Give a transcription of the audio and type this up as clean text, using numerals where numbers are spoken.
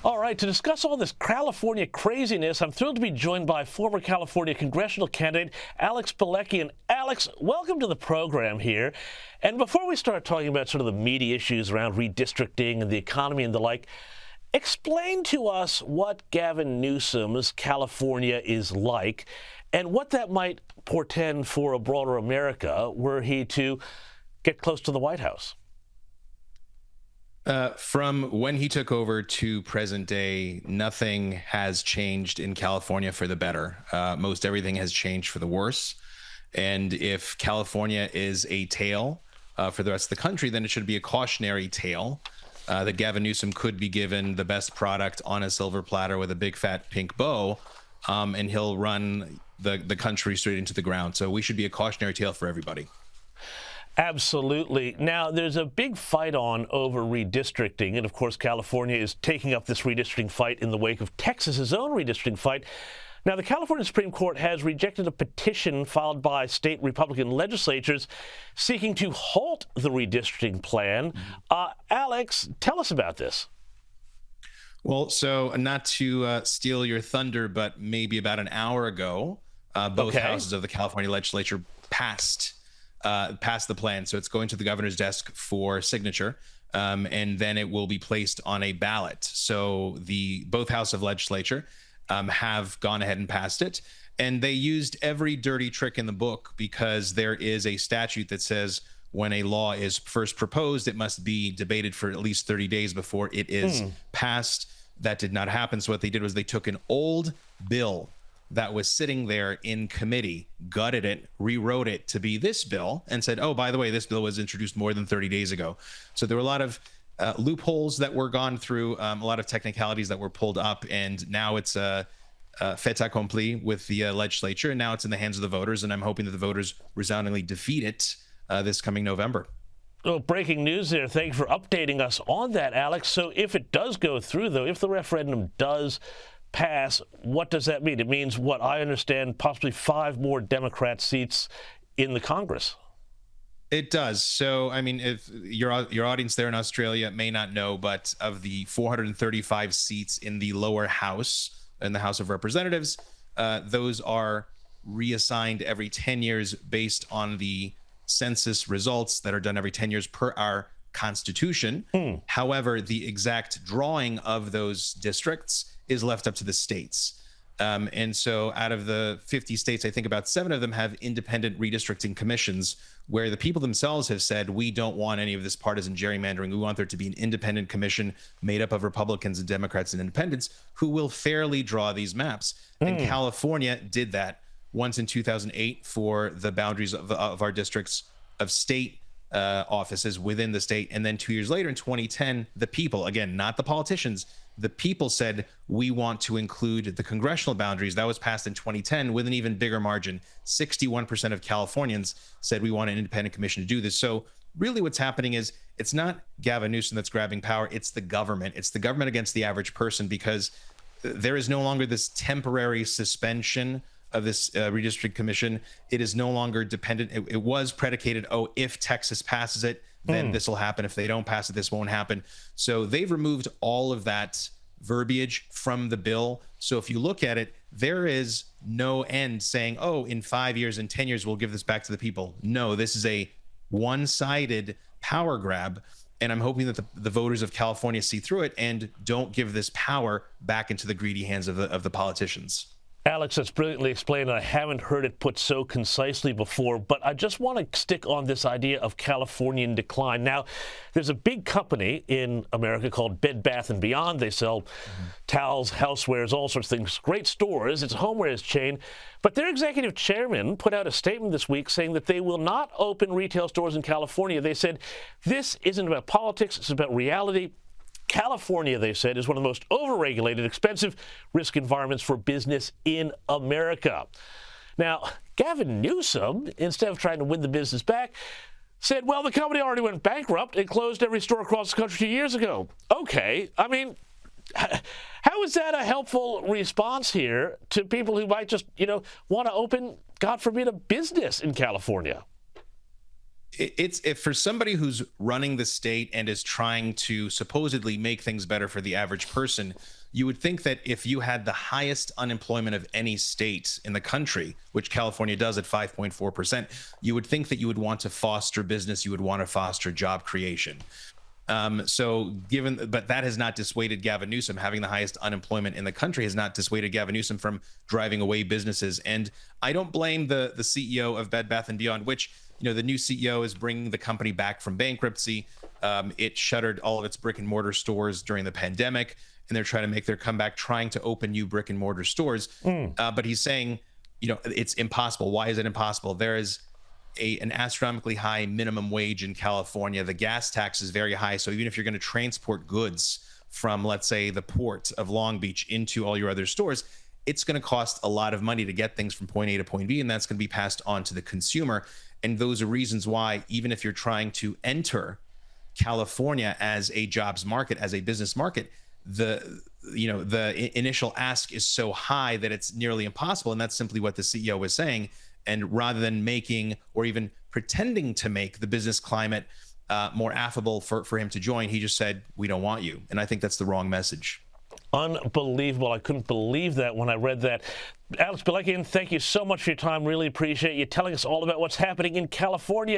All right, to discuss all this California craziness, I'm thrilled to be joined by former California Congressional candidate Alex Balekian. Alex, welcome to the program here. And before we start talking about sort of the meaty issues around redistricting and the economy and the like, explain to us what Gavin Newsom's California is like and what that might portend for a broader America were he to get close to the White House. From when he took over to present day, nothing has changed in California for the better. Most everything has changed for the worse. And if California is a tale for the rest of the country, then it should be a cautionary tale that Gavin Newsom could be given the best product on a silver platter with a big fat pink bow, and he'll run the country straight into the ground. So we should be a cautionary tale for everybody. Absolutely. Now, there's a big fight on over redistricting, and of course, California is taking up this redistricting fight in the wake of Texas's own redistricting fight. Now, the California Supreme Court has rejected a petition filed by state Republican legislatures seeking to halt the redistricting plan. Alex, tell us about this. Well, so not to steal your thunder, but maybe about an hour ago, both houses of the California legislature passed the plan. So it's going to the governor's desk for signature, and then it will be placed on a ballot. So both houses of legislature have gone ahead and passed it. And they used every dirty trick in the book because there is a statute that says when a law is first proposed, it must be debated for at least 30 days before it is passed. That did not happen. So what they did was they took an old bill that was sitting there in committee, gutted it, rewrote it to be this bill, and said, oh, by the way, this bill was introduced more than 30 days ago. So there were a lot of loopholes that were gone through, a lot of technicalities that were pulled up, and now it's fait accompli with the legislature, and now it's in the hands of the voters, and I'm hoping that the voters resoundingly defeat it this coming November. Well, breaking news there. Thank you for updating us on that, Alex. So if it does go through, though, if the referendum does pass, what does that mean? It means, what I understand, possibly 5 more Democrat seats in the Congress. It does. So, I mean, if your audience there in Australia may not know, but of the 435 seats in the lower house, in the House of Representatives, those are reassigned every 10 years based on the census results that are done every 10 years per our Constitution. However, the exact drawing of those districts is left up to the states. And so out of the 50 states, I think about 7 of them have independent redistricting commissions where the people themselves have said, we don't want any of this partisan gerrymandering. We want there to be an independent commission made up of Republicans and Democrats and independents who will fairly draw these maps. And California did that once in 2008 for the boundaries of our districts of state offices within the state. And then 2 years later in 2010, the people, again, not the politicians, the people said, we want to include the congressional boundaries. That was passed in 2010 with an even bigger margin. 61% of Californians said we want an independent commission to do this. So really what's happening is it's not Gavin Newsom that's grabbing power. It's the government. It's the government against the average person, because there is no longer this temporary suspension of this redistricting commission. It is no longer dependent. It was predicated, if Texas passes it, then this will happen. If they don't pass it, this won't happen. So they've removed all of that verbiage from the bill. So if you look at it, there is no end saying, in 5 years and 10 years, we'll give this back to the people. No, this is a one-sided power grab. And I'm hoping that the voters of California see through it and don't give this power back into the greedy hands of the politicians. Alex, that's brilliantly explained. I haven't heard it put so concisely before, but I just want to stick on this idea of Californian decline. Now, there's a big company in America called Bed Bath & Beyond. They sell towels, housewares, all sorts of things. Great stores. It's a homewares chain. But their executive chairman put out a statement this week saying that they will not open retail stores in California. They said, this isn't about politics. It's about reality. California, they said, is one of the most overregulated, expensive risk environments for business in America. Now, Gavin Newsom, instead of trying to win the business back, said, well, the company already went bankrupt and closed every store across the country 2 years ago. Okay, I mean, how is that a helpful response here to people who might just, want to open, God forbid, a business in California? It's if for somebody who's running the state and is trying to supposedly make things better for the average person, you would think that if you had the highest unemployment of any state in the country, which California does at 5.4%, you would think that you would want to foster business, you would want to foster job creation. But that has not dissuaded Gavin Newsom. Having the highest unemployment in the country has not dissuaded Gavin Newsom from driving away businesses. And I don't blame the CEO of Bed Bath & Beyond, which, the new CEO is bringing the company back from bankruptcy. It shuttered all of its brick and mortar stores during the pandemic, and they're trying to make their comeback, trying to open new brick and mortar stores. But he's saying, it's impossible. Why is it impossible? There is an astronomically high minimum wage in California. The gas tax is very high. So even if you're going to transport goods from, let's say, the port of Long Beach into all your other stores, it's going to cost a lot of money to get things from point A to point B, and that's going to be passed on to the consumer. And those are reasons why, even if you're trying to enter California as a jobs market, as a business market, the initial ask is so high that it's nearly impossible. And that's simply what the CEO was saying. And rather than making or even pretending to make the business climate more affable for him to join, he just said, we don't want you. And I think that's the wrong message. Unbelievable. I couldn't believe that when I read that. Alex Balekian, thank you so much for your time. Really appreciate you telling us all about what's happening in California.